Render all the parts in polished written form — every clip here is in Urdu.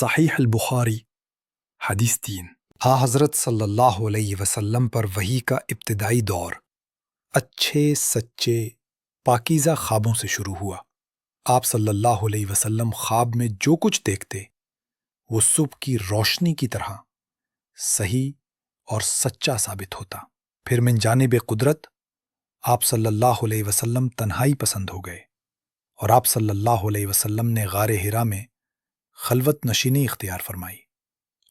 صحیح البخاری حدیث 3۔ حضرت صلی اللہ علیہ وسلم پر وحی کا ابتدائی دور اچھے سچے پاکیزہ خوابوں سے شروع ہوا۔ آپ صلی اللہ علیہ وسلم خواب میں جو کچھ دیکھتے وہ صبح کی روشنی کی طرح صحیح اور سچا ثابت ہوتا۔ پھر من جانب قدرت آپ صلی اللہ علیہ وسلم تنہائی پسند ہو گئے اور آپ صلی اللہ علیہ وسلم نے غار حرا میں خلوت نشینی اختیار فرمائی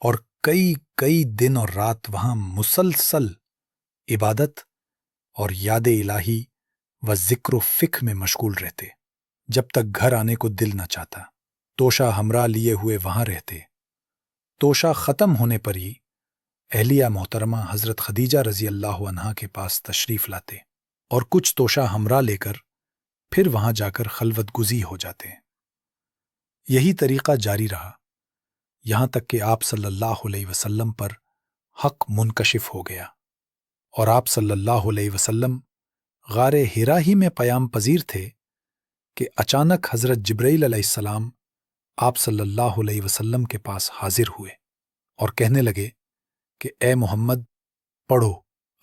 اور کئی دن اور رات وہاں مسلسل عبادت اور یاد الہی و ذکر و فکر میں مشغول رہتے جب تک گھر آنے کو دل نہ چاہتا۔ توشہ ہمراہ لیے ہوئے وہاں رہتے۔ توشہ ختم ہونے پر ہی اہلیہ محترمہ حضرت خدیجہ رضی اللہ عنہا کے پاس تشریف لاتے اور کچھ توشہ ہمراہ لے کر پھر وہاں جا کر خلوت گزی ہو جاتے۔ یہی طریقہ جاری رہا یہاں تک کہ آپ صلی اللہ علیہ وسلم پر حق منکشف ہو گیا اور آپ صلی اللہ علیہ وسلم غار حرا ہی میں قیام پذیر تھے کہ اچانک حضرت جبرائیل علیہ السلام آپ صلی اللہ علیہ وسلم کے پاس حاضر ہوئے اور کہنے لگے کہ اے محمد پڑھو۔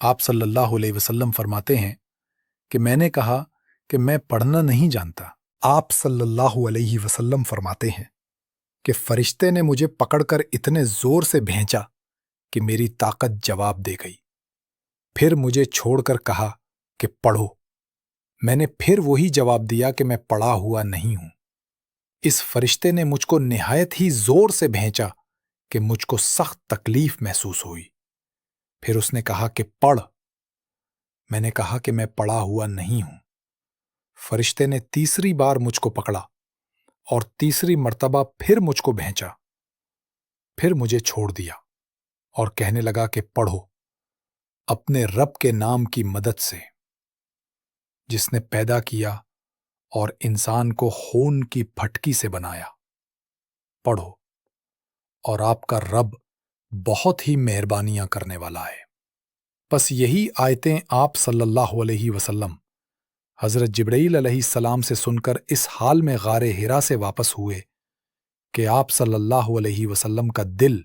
آپ صلی اللہ علیہ وسلم فرماتے ہیں کہ میں نے کہا کہ میں پڑھنا نہیں جانتا۔ آپ صلی اللہ علیہ وسلم فرماتے ہیں کہ فرشتے نے مجھے پکڑ کر اتنے زور سے بھینچا کہ میری طاقت جواب دے گئی، پھر مجھے چھوڑ کر کہا کہ پڑھو۔ میں نے پھر وہی جواب دیا کہ میں پڑھا ہوا نہیں ہوں۔ اس فرشتے نے مجھ کو نہایت ہی زور سے بھینچا کہ مجھ کو سخت تکلیف محسوس ہوئی۔ پھر اس نے کہا کہ پڑھ۔ میں نے کہا کہ میں پڑھا ہوا نہیں ہوں۔ فرشتے نے تیسری بار مجھ کو پکڑا اور تیسری مرتبہ پھر مجھ کو بھینچا، پھر مجھے چھوڑ دیا اور کہنے لگا کہ پڑھو اپنے رب کے نام کی مدد سے جس نے پیدا کیا اور انسان کو خون کی پھٹکی سے بنایا۔ پڑھو اور آپ کا رب بہت ہی مہربانیاں کرنے والا ہے۔ پس یہی آیتیں آپ صلی اللہ علیہ وسلم حضرت جبرائیل علیہ السلام سے سن کر اس حال میں غار حرا سے واپس ہوئے کہ آپ صلی اللہ علیہ وسلم کا دل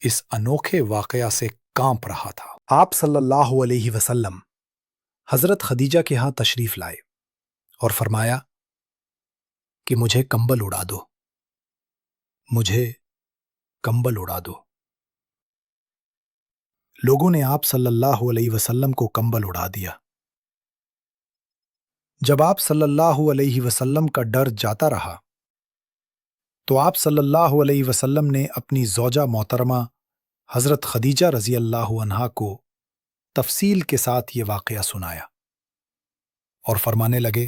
اس انوکھے واقعہ سے کانپ رہا تھا۔ آپ صلی اللہ علیہ وسلم حضرت خدیجہ کے ہاں تشریف لائے اور فرمایا کہ مجھے کمبل اڑا دو، مجھے کمبل اڑا دو۔ لوگوں نے آپ صلی اللہ علیہ وسلم کو کمبل اڑا دیا۔ جب آپ صلی اللہ علیہ وسلم کا ڈر جاتا رہا تو آپ صلی اللہ علیہ وسلم نے اپنی زوجہ محترمہ حضرت خدیجہ رضی اللہ عنہا کو تفصیل کے ساتھ یہ واقعہ سنایا اور فرمانے لگے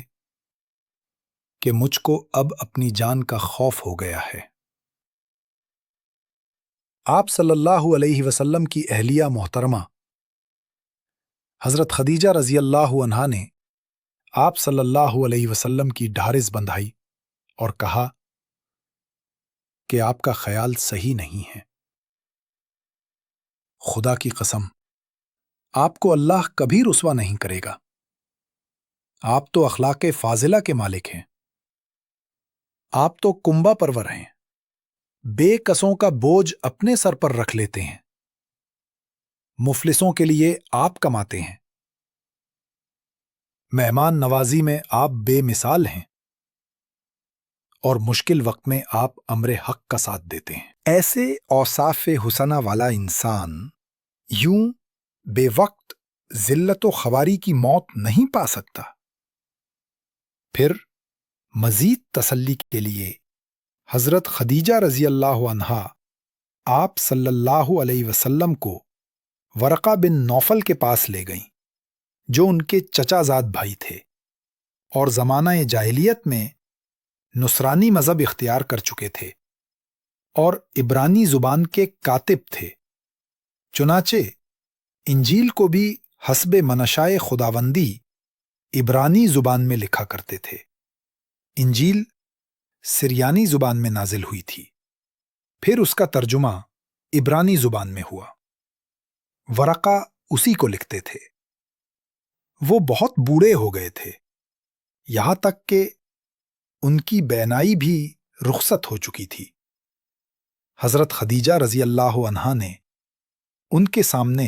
کہ مجھ کو اب اپنی جان کا خوف ہو گیا ہے۔ آپ صلی اللہ علیہ وسلم کی اہلیہ محترمہ حضرت خدیجہ رضی اللہ عنہا نے آپ صلی اللہ علیہ وسلم کی ڈھارس بندھائی اور کہا کہ آپ کا خیال صحیح نہیں ہے۔ خدا کی قسم آپ کو اللہ کبھی رسوا نہیں کرے گا۔ آپ تو اخلاق فاضلہ کے مالک ہیں۔ آپ تو کنبہ پرور ہیں، بے کسوں کا بوجھ اپنے سر پر رکھ لیتے ہیں، مفلسوں کے لیے آپ کماتے ہیں، مہمان نوازی میں آپ بے مثال ہیں اور مشکل وقت میں آپ امر حق کا ساتھ دیتے ہیں۔ ایسے اوصاف حسنہ والا انسان یوں بے وقت ذلت و خواری کی موت نہیں پا سکتا۔ پھر مزید تسلی کے لیے حضرت خدیجہ رضی اللہ عنہا آپ صلی اللہ علیہ وسلم کو ورقہ بن نوفل کے پاس لے گئیں جو ان کے چچا زاد بھائی تھے اور زمانہ جاہلیت میں نصرانی مذہب اختیار کر چکے تھے اور عبرانی زبان کے کاتب تھے۔ چنانچہ انجیل کو بھی حسب منشائے خداوندی عبرانی زبان میں لکھا کرتے تھے۔ انجیل سریانی زبان میں نازل ہوئی تھی، پھر اس کا ترجمہ عبرانی زبان میں ہوا۔ ورقہ اسی کو لکھتے تھے۔ وہ بہت بوڑھے ہو گئے تھے، یہاں تک کہ ان کی بینائی بھی رخصت ہو چکی تھی۔ حضرت خدیجہ رضی اللہ عنہا نے ان کے سامنے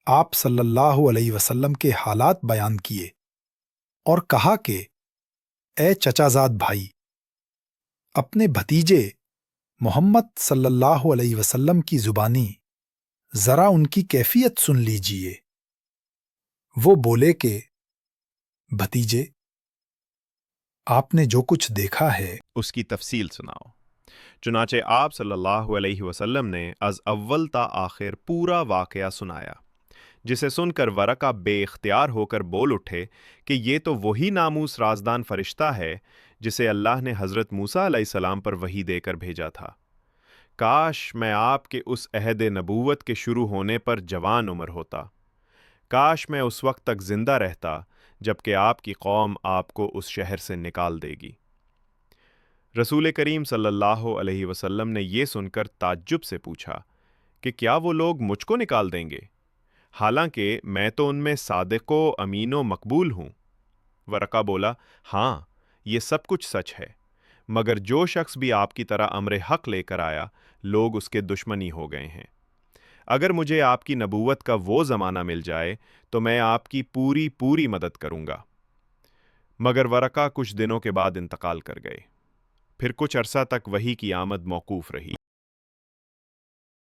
آپ صلی اللہ علیہ وسلم کے حالات بیان کیے اور کہا کہ اے چچا زاد بھائی، اپنے بھتیجے محمد صلی اللہ علیہ وسلم کی زبانی ذرا ان کی کیفیت سن لیجئے۔ وہ بولے کہ بھتیجے، آپ نے جو کچھ دیکھا ہے اس کی تفصیل سناؤ۔ چنانچہ آپ صلی اللہ علیہ وسلم نے از اول تا آخر پورا واقعہ سنایا، جسے سن کر ورقہ بے اختیار ہو کر بول اٹھے کہ یہ تو وہی ناموس رازدان فرشتہ ہے جسے اللہ نے حضرت موسیٰ علیہ السلام پر وحی دے کر بھیجا تھا۔ کاش میں آپ کے اس عہد نبوت کے شروع ہونے پر جوان عمر ہوتا، کاش میں اس وقت تک زندہ رہتا جبکہ آپ کی قوم آپ کو اس شہر سے نکال دے گی۔ رسول کریم صلی اللہ علیہ وسلم نے یہ سن کر تعجب سے پوچھا کہ کیا وہ لوگ مجھ کو نکال دیں گے، حالانکہ میں تو ان میں صادق و امین و مقبول ہوں؟ ورقہ بولا، ہاں یہ سب کچھ سچ ہے، مگر جو شخص بھی آپ کی طرح امر حق لے کر آیا لوگ اس کے دشمنی ہو گئے ہیں۔ اگر مجھے آپ کی نبوت کا وہ زمانہ مل جائے تو میں آپ کی پوری مدد کروں گا۔ مگر ورقہ کچھ دنوں کے بعد انتقال کر گئے۔ پھر کچھ عرصہ تک وحی کی آمد موقوف رہی۔